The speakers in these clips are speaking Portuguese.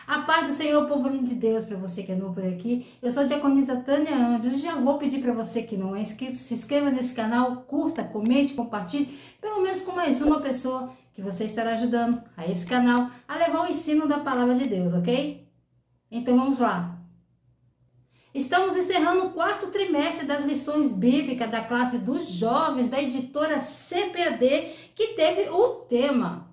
A paz do Senhor, povo lindo de Deus, para você que é novo por aqui. Eu sou a diaconisa Tânia Anjos. Já vou pedir para você que não é inscrito, se inscreva nesse canal, curta, comente, compartilhe, pelo menos com mais uma pessoa que você estará ajudando a esse canal a levar o ensino da palavra de Deus, ok? Então vamos lá. Estamos encerrando o quarto trimestre das lições bíblicas da classe dos jovens da editora CPAD, que teve o tema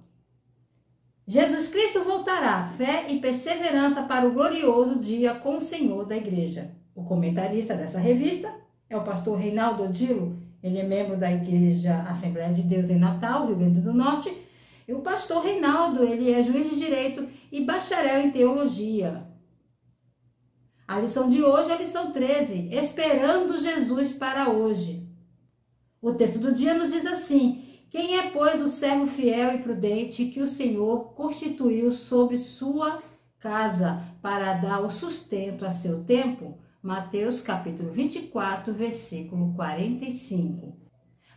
Jesus Cristo voltará, fé e perseverança para o glorioso dia com o Senhor da igreja. O comentarista dessa revista é o pastor Reinaldo Odilo. Ele é membro da Igreja Assembleia de Deus em Natal, Rio Grande do Norte. E o pastor Reinaldo, ele é juiz de direito e bacharel em teologia. A lição de hoje é a lição 13, Esperando Jesus para hoje. O texto do dia nos diz assim: quem é, pois, o servo fiel e prudente que o Senhor constituiu sobre sua casa para dar o sustento a seu tempo? Mateus capítulo 24, versículo 45.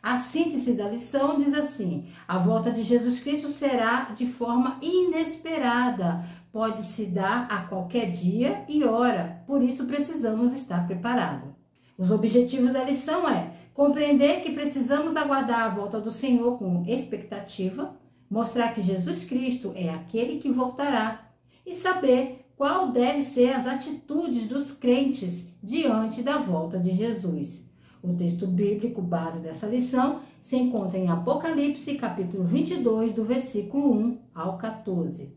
A síntese da lição diz assim: a volta de Jesus Cristo será de forma inesperada, pode se dar a qualquer dia e hora, por isso precisamos estar preparados. Os objetivos da lição é compreender que precisamos aguardar a volta do Senhor com expectativa, mostrar que Jesus Cristo é aquele que voltará e saber qual deve ser as atitudes dos crentes diante da volta de Jesus. O texto bíblico base dessa lição se encontra em Apocalipse, capítulo 22, do versículo 1 ao 14.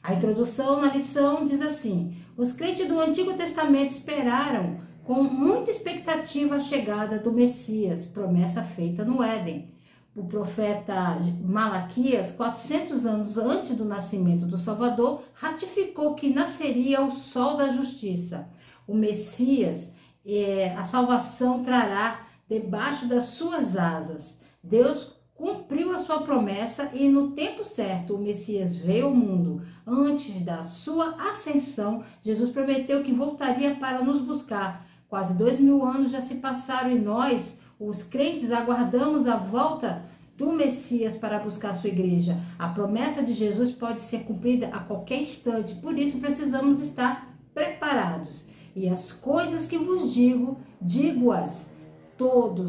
A introdução na lição diz assim: os crentes do Antigo Testamento esperaram com muita expectativa a chegada do Messias, promessa feita no Éden. O profeta Malaquias, 400 anos antes do nascimento do Salvador, ratificou que nasceria o sol da justiça. O Messias, a salvação trará debaixo das suas asas. Deus cumpriu a sua promessa e no tempo certo o Messias veio ao mundo. Antes da sua ascensão, Jesus prometeu que voltaria para nos buscar. Quase 2000 anos já se passaram e nós, os crentes, aguardamos a volta do Messias para buscar sua igreja. A promessa de Jesus pode ser cumprida a qualquer instante, por isso precisamos estar preparados. E as coisas que vos digo, digo-as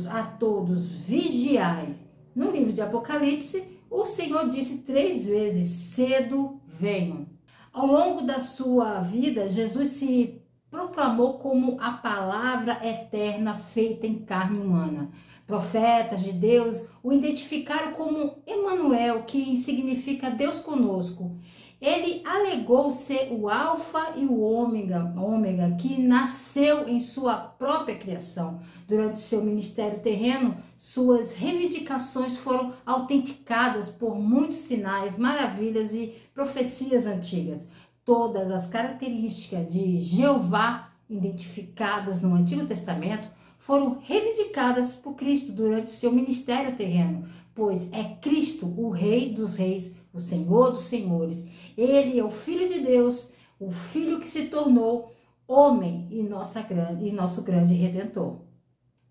a todos, vigiai. No livro de Apocalipse, o Senhor disse 3 vezes: cedo venho. Ao longo da sua vida, Jesus se proclamou como a palavra eterna feita em carne humana. Profetas de Deus o identificaram como Emanuel, que significa Deus conosco. Ele alegou ser o alfa e o ômega, que nasceu em sua própria criação. Durante seu ministério terreno, suas reivindicações foram autenticadas por muitos sinais, maravilhas e profecias antigas. Todas as características de Jeová identificadas no Antigo Testamento foram reivindicadas por Cristo durante seu ministério terreno, pois é Cristo o Rei dos Reis, o Senhor dos Senhores. Ele é o Filho de Deus, o Filho que se tornou homem e nosso grande Redentor.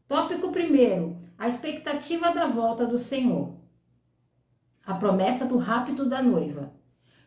Tópico 1: a expectativa da volta do Senhor. A promessa do rapto da noiva.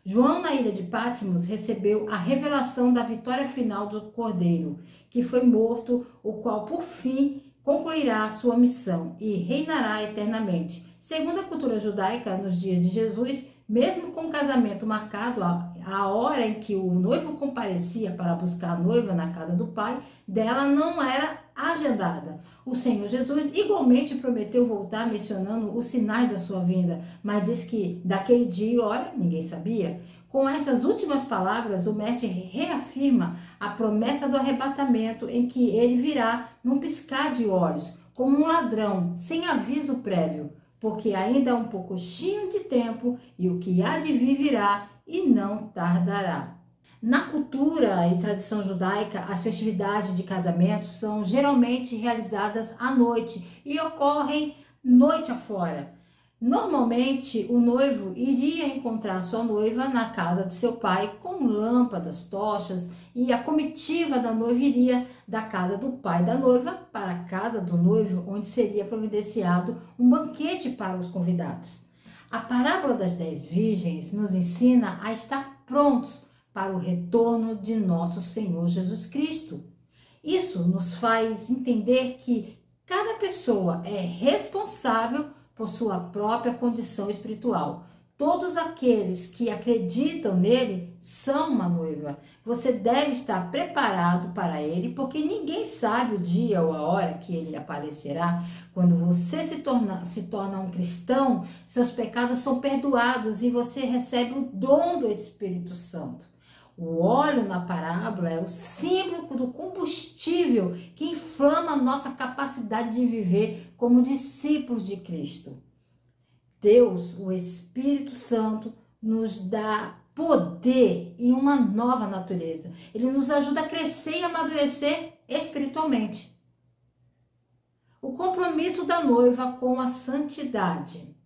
João, na ilha de Patmos, recebeu a revelação da vitória final do Cordeiro, que foi morto, o qual, por fim, concluirá a sua missão e reinará eternamente. Segundo a cultura judaica, nos dias de Jesus, mesmo com o casamento marcado, a hora em que o noivo comparecia para buscar a noiva na casa do pai dela não era agendada. O Senhor Jesus igualmente prometeu voltar mencionando os sinais da sua vinda, mas diz que daquele dia e hora ninguém sabia. Com essas últimas palavras, o mestre reafirma a promessa do arrebatamento, em que ele virá num piscar de olhos, como um ladrão, sem aviso prévio, porque ainda há um pouquinho de tempo e o que há de vir virá e não tardará. Na cultura e tradição judaica, as festividades de casamento são geralmente realizadas à noite e ocorrem noite afora. Normalmente, o noivo iria encontrar sua noiva na casa de seu pai com lâmpadas, tochas, e a comitiva da noiva iria da casa do pai da noiva para a casa do noivo, onde seria providenciado um banquete para os convidados. A parábola das 10 virgens nos ensina a estar prontos para o retorno de nosso Senhor Jesus Cristo. Isso nos faz entender que cada pessoa é responsável por sua própria condição espiritual. Todos aqueles que acreditam nele são uma noiva. Você deve estar preparado para ele, porque ninguém sabe o dia ou a hora que ele aparecerá. Quando você se torna um cristão, seus pecados são perdoados e você recebe o dom do Espírito Santo. O óleo na parábola é o símbolo do combustível que inflama a nossa capacidade de viver como discípulos de Cristo. Deus, o Espírito Santo, nos dá poder e uma nova natureza. Ele nos ajuda a crescer e amadurecer espiritualmente. O compromisso da noiva com a santidade.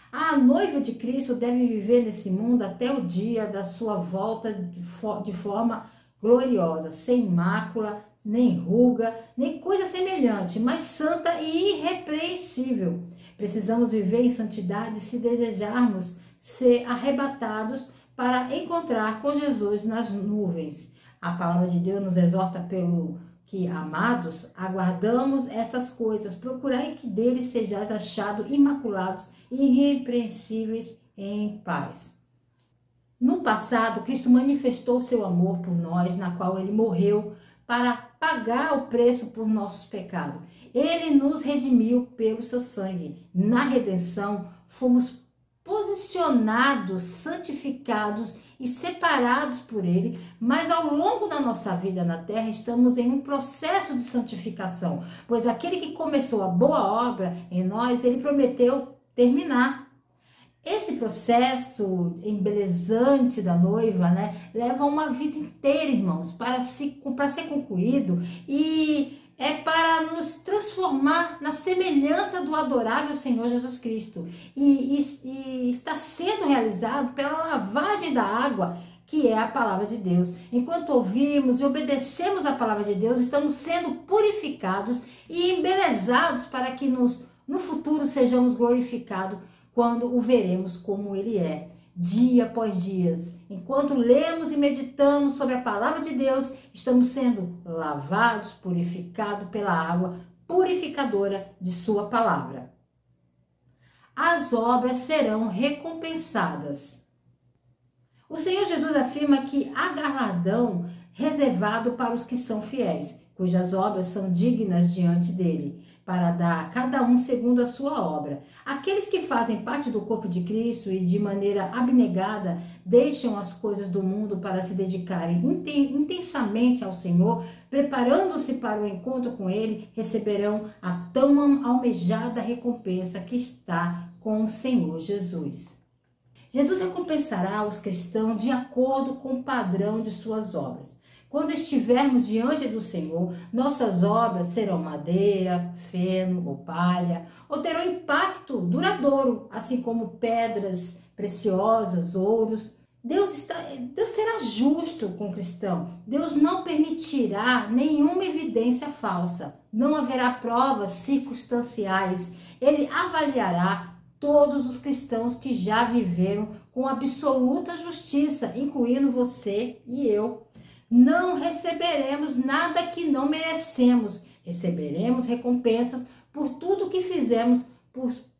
A noiva de Cristo deve viver nesse mundo até o dia da sua volta de forma gloriosa, sem mácula, nem ruga, nem coisa semelhante, mas santa e irrepreensível. Precisamos viver em santidade se desejarmos ser arrebatados para encontrar com Jesus nas nuvens. A palavra de Deus nos exorta pelo que, amados, aguardamos estas coisas, procurai que deles sejais achados imaculados e irrepreensíveis em paz. No passado, Cristo manifestou seu amor por nós, na qual ele morreu para pagar o preço por nossos pecados. Ele nos redimiu pelo seu sangue. Na redenção, fomos posicionados, santificados e separados por ele, mas ao longo da nossa vida na terra estamos em um processo de santificação, pois aquele que começou a boa obra em nós, ele prometeu terminar. Esse processo embelezante da noiva, leva uma vida inteira, irmãos, para ser concluído, e é para nos transformar na semelhança do adorável Senhor Jesus Cristo. E está sendo realizado pela lavagem da água, que é a palavra de Deus. Enquanto ouvimos e obedecemos a palavra de Deus, estamos sendo purificados e embelezados para que no futuro sejamos glorificados quando o veremos como ele é, dia após dia. Enquanto lemos e meditamos sobre a palavra de Deus, estamos sendo lavados, purificados pela água purificadora de sua palavra. As obras serão recompensadas. O Senhor Jesus afirma que há galardão reservado para os que são fiéis, cujas obras são dignas diante dele, para dar a cada um segundo a sua obra. Aqueles que fazem parte do corpo de Cristo e de maneira abnegada deixam as coisas do mundo para se dedicarem intensamente ao Senhor, preparando-se para o encontro com ele, receberão a tão almejada recompensa que está com o Senhor Jesus. Jesus recompensará os cristãos de acordo com o padrão de suas obras. Quando estivermos diante do Senhor, nossas obras serão madeira, feno ou palha, ou terão impacto duradouro, assim como pedras preciosas, ouros. Deus será justo com o cristão. Deus não permitirá nenhuma evidência falsa. Não haverá provas circunstanciais. Ele avaliará todos os cristãos que já viveram com absoluta justiça, incluindo você e eu. Não receberemos nada que não merecemos. Receberemos recompensas por tudo que fizemos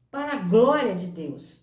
para a glória de Deus.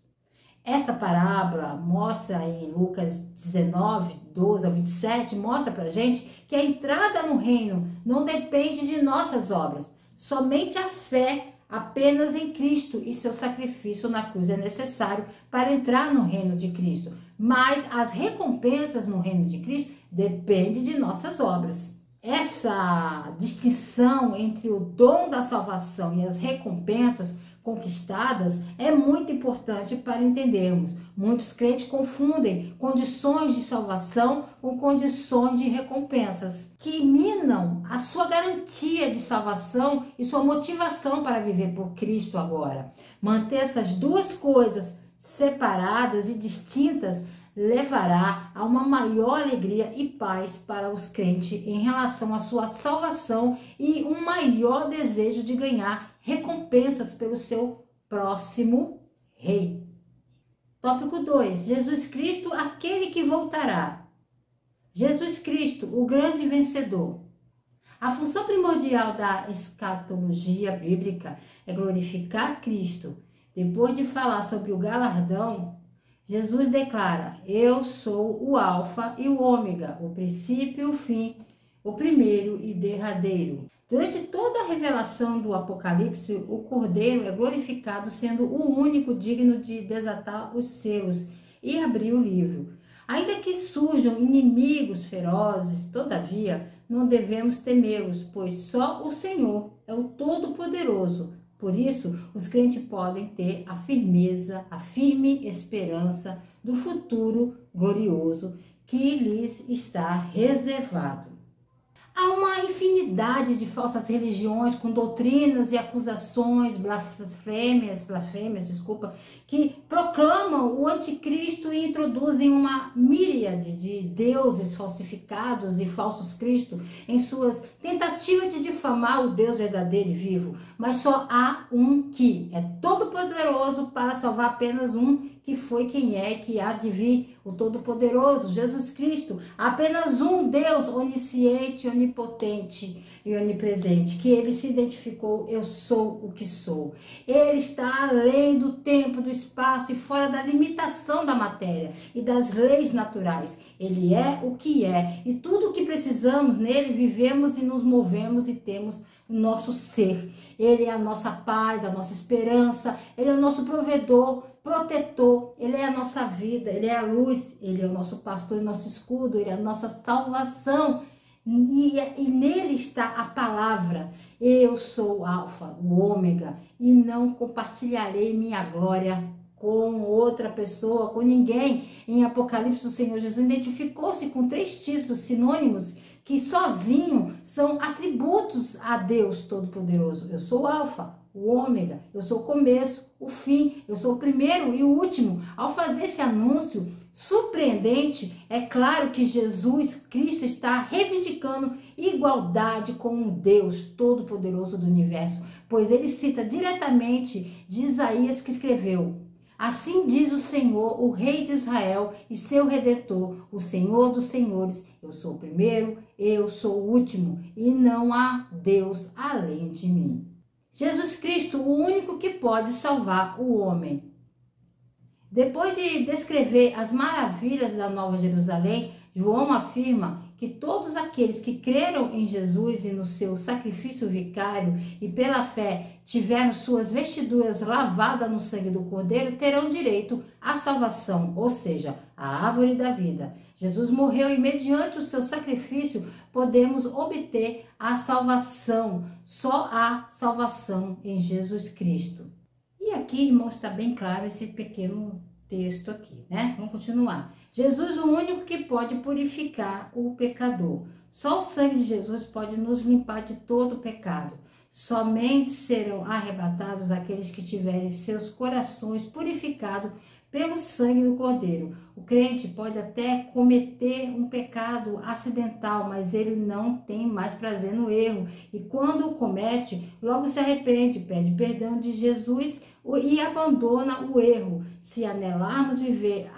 Esta parábola mostra em Lucas 19, 12 ao 27, mostra pra gente que a entrada no reino não depende de nossas obras. Somente a fé apenas em Cristo e seu sacrifício na cruz é necessário para entrar no reino de Cristo. Mas as recompensas no reino de Cristo dependem de nossas obras. Essa distinção entre o dom da salvação e as recompensas conquistadas é muito importante para entendermos. Muitos crentes confundem condições de salvação com condições de recompensas, que minam a sua garantia de salvação e sua motivação para viver por Cristo agora. Manter essas duas coisas separadas e distintas levará a uma maior alegria e paz para os crentes em relação à sua salvação e um maior desejo de ganhar recompensas pelo seu próximo rei. Tópico 2. Jesus Cristo, aquele que voltará. Jesus Cristo, o grande vencedor. A função primordial da escatologia bíblica é glorificar Cristo. Depois de falar sobre o galardão, Jesus declara: eu sou o alfa e o ômega, o princípio e o fim, o primeiro e derradeiro. Durante toda a revelação do Apocalipse, o Cordeiro é glorificado, sendo o único digno de desatar os selos e abrir o livro. Ainda que surjam inimigos ferozes, todavia, não devemos temê-los, pois só o Senhor é o Todo-Poderoso. Por isso, os crentes podem ter a firmeza, a firme esperança do futuro glorioso que lhes está reservado. Há uma infinidade de falsas religiões com doutrinas e acusações blasfêmias, que proclamam o anticristo e introduzem uma míriade de deuses falsificados e falsos cristos em suas tentativas de difamar o Deus verdadeiro e vivo. Mas só há um que é todo-poderoso para salvar, apenas um que foi, quem é e que há de vir, o Todo-Poderoso, Jesus Cristo. Apenas um Deus onisciente, onipotente e onipresente, que ele se identificou: eu sou o que sou. Ele está além do tempo, do espaço e fora da limitação da matéria e das leis naturais. Ele é o que é, e tudo o que precisamos nele vivemos e nos movemos e temos o nosso ser. Ele é a nossa paz, a nossa esperança, ele é o nosso provedor, protetor, ele é a nossa vida, ele é a luz, ele é o nosso pastor e nosso escudo, ele é a nossa salvação. E nele está a palavra: eu sou o alfa, o ômega, e não compartilharei minha glória com outra pessoa, com ninguém. Em Apocalipse, o Senhor Jesus identificou-se com 3 títulos sinônimos que sozinho são atributos a Deus Todo-Poderoso. Eu sou o alfa, o ômega, eu sou o começo, o fim, eu sou o primeiro e o último. Ao fazer esse anúncio surpreendente, é claro que Jesus Cristo está reivindicando igualdade com o Deus Todo-Poderoso do universo, pois ele cita diretamente de Isaías, que escreveu: assim diz o Senhor, o Rei de Israel e seu Redentor, o Senhor dos Senhores: eu sou o primeiro, eu sou o último, e não há Deus além de mim. Jesus Cristo, o único que pode salvar o homem. Depois de descrever as maravilhas da Nova Jerusalém, João afirma que todos aqueles que creram em Jesus e no seu sacrifício vicário e pela fé tiveram suas vestiduras lavadas no sangue do Cordeiro terão direito à salvação, ou seja, à árvore da vida. Jesus morreu e mediante o seu sacrifício podemos obter a salvação. Só há salvação em Jesus Cristo. E aqui, irmãos, está bem claro esse pequeno texto aqui, né? Vamos continuar. Jesus, o único que pode purificar o pecador. Só o sangue de Jesus pode nos limpar de todo o pecado. Somente serão arrebatados aqueles que tiverem seus corações purificados pelo sangue do Cordeiro. O crente pode até cometer um pecado acidental, mas ele não tem mais prazer no erro. E quando o comete, logo se arrepende, pede perdão de Jesus e abandona o erro. Se anelarmos viver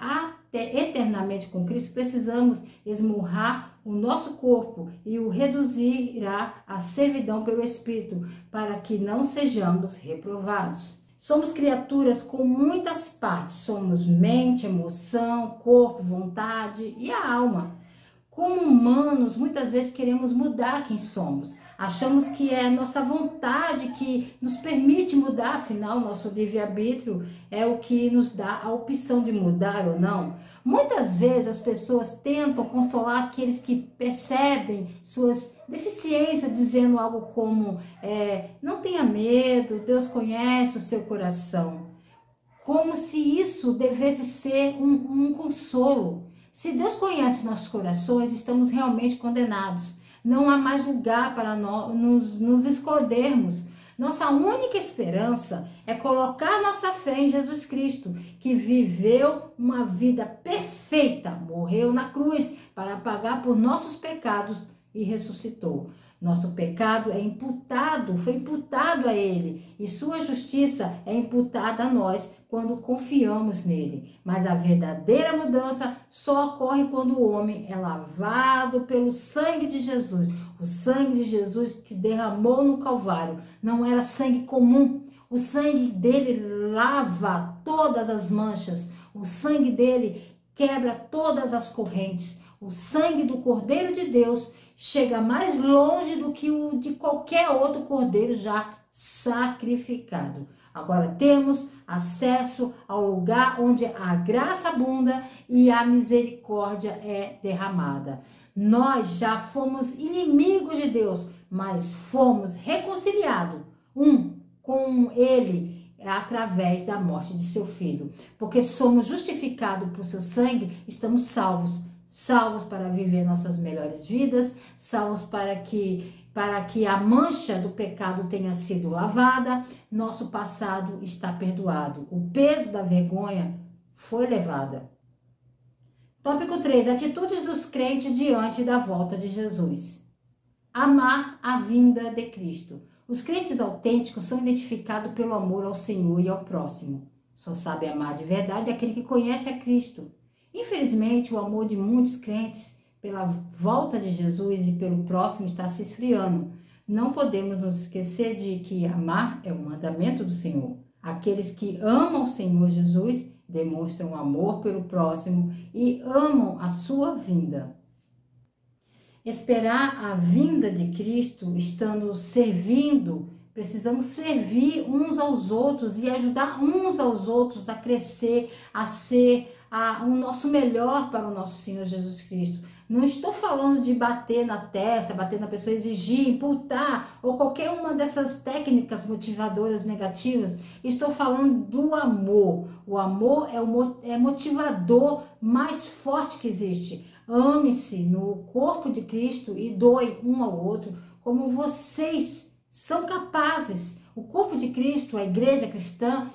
eternamente com Cristo, precisamos esmurrar o nosso corpo e o reduzirá à servidão pelo Espírito, para que não sejamos reprovados. Somos criaturas com muitas partes, somos mente, emoção, corpo, vontade e a alma. Como humanos, muitas vezes queremos mudar quem somos. Achamos que é a nossa vontade que nos permite mudar, afinal, nosso livre-arbítrio é o que nos dá a opção de mudar ou não. Muitas vezes as pessoas tentam consolar aqueles que percebem suas deficiências, dizendo algo como: não tenha medo, Deus conhece o seu coração. Como se isso devesse ser um consolo. Se Deus conhece nossos corações, estamos realmente condenados. Não há mais lugar para nos escondermos. Nossa única esperança é colocar nossa fé em Jesus Cristo, que viveu uma vida perfeita, morreu na cruz para pagar por nossos pecados e ressuscitou. Nosso pecado foi imputado a ele, e sua justiça é imputada a nós quando confiamos nele. Mas a verdadeira mudança só ocorre quando o homem é lavado pelo sangue de Jesus. O sangue de Jesus que derramou no Calvário não era sangue comum. O sangue dele lava todas as manchas. O sangue dele quebra todas as correntes. O sangue do Cordeiro de Deus chega mais longe do que o de qualquer outro cordeiro já sacrificado. Agora temos acesso ao lugar onde a graça abunda e a misericórdia é derramada. Nós já fomos inimigos de Deus, mas fomos reconciliados com ele através da morte de seu filho. Porque somos justificados por seu sangue, estamos salvos. Salvos para viver nossas melhores vidas, salvos para que a mancha do pecado tenha sido lavada, nosso passado está perdoado. O peso da vergonha foi levada. Tópico 3. Atitudes dos crentes diante da volta de Jesus. Amar a vinda de Cristo. Os crentes autênticos são identificados pelo amor ao Senhor e ao próximo. Só sabe amar de verdade aquele que conhece a Cristo. Infelizmente, o amor de muitos crentes pela volta de Jesus e pelo próximo está se esfriando. Não podemos nos esquecer de que amar é o mandamento do Senhor. Aqueles que amam o Senhor Jesus demonstram amor pelo próximo e amam a sua vinda. Esperar a vinda de Cristo, estando servindo, precisamos servir uns aos outros e ajudar uns aos outros a crescer, a ser o nosso melhor para o nosso Senhor Jesus Cristo. Não estou falando de bater na testa, bater na pessoa, exigir, imputar ou qualquer uma dessas técnicas motivadoras negativas. Estou falando do amor. O amor é motivador mais forte que existe. Ame-se no corpo de Cristo e doe um ao outro como vocês são capazes. O corpo de Cristo, a igreja cristã,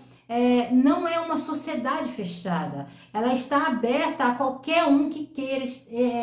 não é uma sociedade fechada. Ela está aberta a qualquer um que queira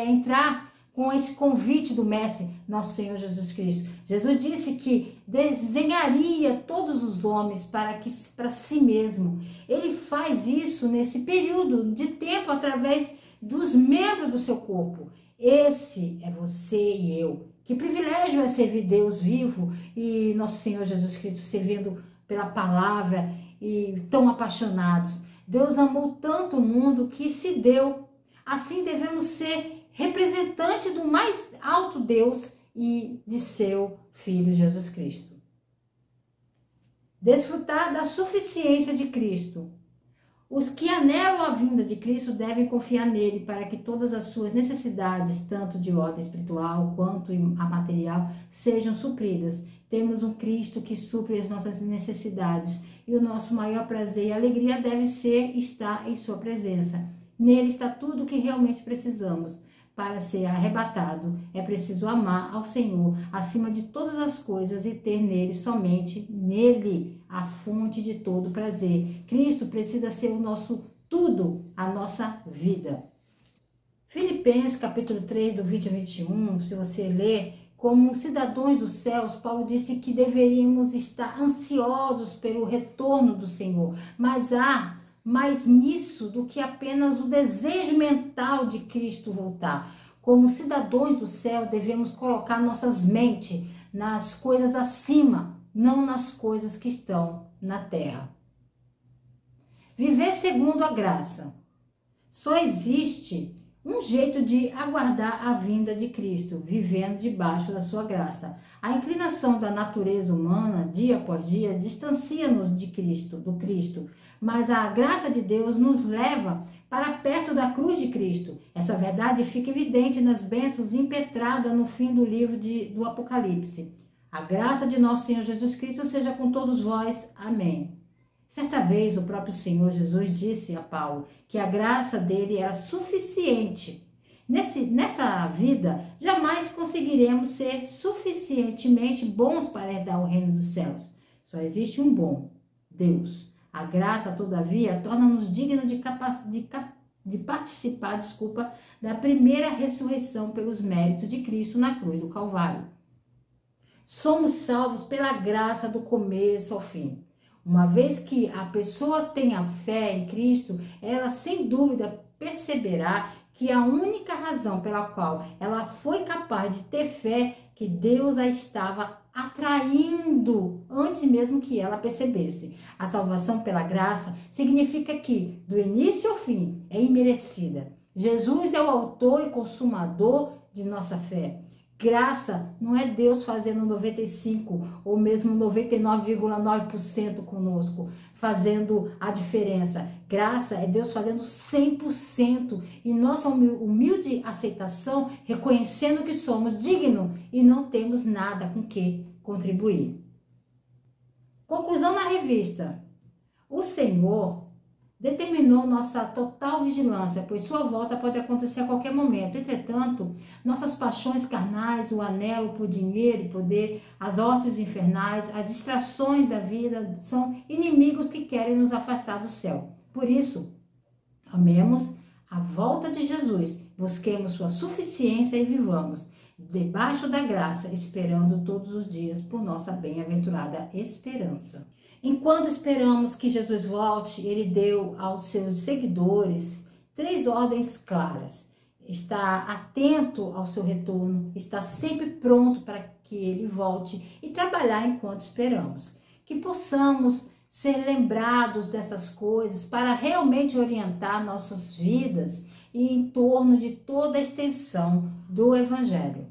entrar com esse convite do Mestre, nosso Senhor Jesus Cristo. Jesus disse que desenharia todos os homens para si mesmo. Ele faz isso nesse período de tempo através dos membros do seu corpo. Esse é você e eu. Que privilégio é servir Deus vivo e nosso Senhor Jesus Cristo servindo pela palavra e tão apaixonados. Deus amou tanto o mundo que se deu. Assim devemos ser representante do mais alto Deus e de seu Filho Jesus Cristo. Desfrutar da suficiência de Cristo. Os que anelam a vinda de Cristo devem confiar nele para que todas as suas necessidades, tanto de ordem espiritual quanto a material, sejam supridas. Temos um Cristo que supre as nossas necessidades e o nosso maior prazer e alegria deve ser estar em sua presença. Nele está tudo o que realmente precisamos. Para ser arrebatado, é preciso amar ao Senhor acima de todas as coisas e ter nele, somente nele, a fonte de todo prazer. Cristo precisa ser o nosso tudo, a nossa vida. Filipenses capítulo 3, do 20 a 21, se você ler, como cidadãos dos céus, Paulo disse que deveríamos estar ansiosos pelo retorno do Senhor, mas há mais nisso do que apenas o desejo mental de Cristo voltar. Como cidadãos do céu, devemos colocar nossas mentes nas coisas acima, não nas coisas que estão na terra. Viver segundo a graça. Só existe um jeito de aguardar a vinda de Cristo, vivendo debaixo da sua graça. A inclinação da natureza humana, dia após dia, distancia-nos de Cristo, do Cristo, mas a graça de Deus nos leva para perto da cruz de Cristo. Essa verdade fica evidente nas bênçãos impetradas no fim do livro do Apocalipse. A graça de nosso Senhor Jesus Cristo seja com todos vós. Amém. Certa vez o próprio Senhor Jesus disse a Paulo que a graça dele era suficiente. Nessa vida, jamais conseguiremos ser suficientemente bons para herdar o reino dos céus. Só existe um bom, Deus. A graça, todavia, torna-nos dignos de participar, da primeira ressurreição pelos méritos de Cristo na cruz do Calvário. Somos salvos pela graça do começo ao fim. Uma vez que a pessoa tenha fé em Cristo, ela sem dúvida perceberá que a única razão pela qual ela foi capaz de ter fé, que Deus a estava atraindo antes mesmo que ela percebesse. A salvação pela graça significa que, do início ao fim, é imerecida. Jesus é o autor e consumador de nossa fé. Graça não é Deus fazendo 95% ou mesmo 99,9% conosco, fazendo a diferença. Graça é Deus fazendo 100% e nossa humilde aceitação, reconhecendo que somos dignos e não temos nada com que contribuir. Conclusão na revista. O Senhor determinou nossa total vigilância, pois sua volta pode acontecer a qualquer momento. Entretanto, nossas paixões carnais, o anelo por dinheiro e poder, as hortes infernais, as distrações da vida são inimigos que querem nos afastar do céu. Por isso, amemos a volta de Jesus, busquemos sua suficiência e vivamos debaixo da graça, esperando todos os dias por nossa bem-aventurada esperança. Enquanto esperamos que Jesus volte, ele deu aos seus seguidores 3 ordens claras. Estar atento ao seu retorno, estar sempre pronto para que ele volte e trabalhar enquanto esperamos. Que possamos ser lembrados dessas coisas para realmente orientar nossas vidas e em torno de toda a extensão do Evangelho.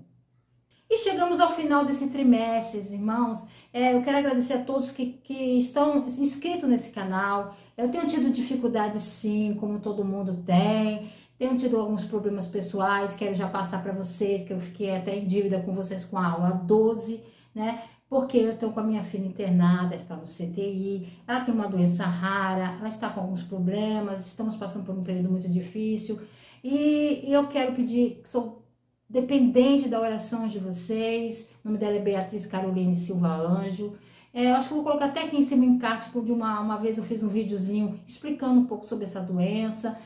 E chegamos ao final desse trimestre, irmãos. Eu quero agradecer a todos que estão inscritos nesse canal. Eu tenho tido dificuldades sim, como todo mundo tem. Tenho tido alguns problemas pessoais, quero já passar para vocês, que eu fiquei até em dívida com vocês com a aula 12, né? Porque eu estou com a minha filha internada, está no CTI, ela tem uma doença rara, ela está com alguns problemas, estamos passando por um período muito difícil. E eu quero pedir, sou dependente da oração de vocês. O nome dela é Beatriz Caroline Silva Anjo. Eu acho que eu vou colocar até aqui em cima o encarte, de uma vez eu fiz um videozinho explicando um pouco sobre essa doença.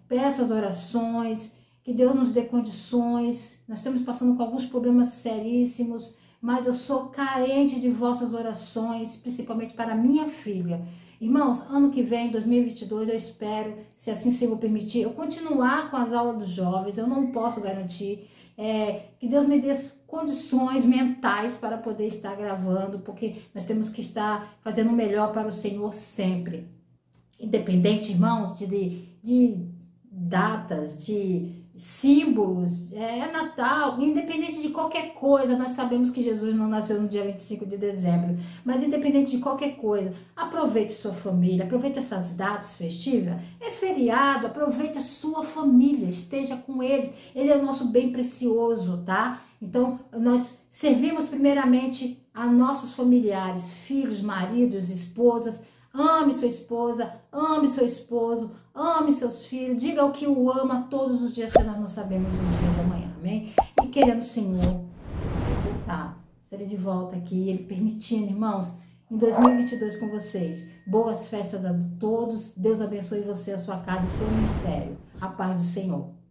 Peço as orações, que Deus nos dê condições. Nós estamos passando com alguns problemas seríssimos, mas eu sou carente de vossas orações, principalmente para minha filha. Irmãos, ano que vem, 2022, eu espero, se assim o Senhor permitir, eu continuar com as aulas dos jovens. Eu não posso garantir que Deus me dê condições mentais para poder estar gravando, porque nós temos que estar fazendo o melhor para o Senhor sempre. Independente, irmãos, de datas, de símbolos, Natal, independente de qualquer coisa, nós sabemos que Jesus não nasceu no dia 25 de dezembro, mas independente de qualquer coisa, aproveite sua família, aproveite essas datas festivas, é feriado, aproveite a sua família, esteja com eles, ele é o nosso bem precioso, tá? Então, nós servimos primeiramente a nossos familiares, filhos, maridos, esposas. Ame sua esposa, ame seu esposo, ame seus filhos, diga o que o ama todos os dias, que nós não sabemos o dia da manhã, amém? E querendo o Senhor voltar, estarei de volta aqui, ele permitindo, irmãos, em 2022 com vocês. Boas festas a todos, Deus abençoe você, a sua casa e seu ministério. A paz do Senhor.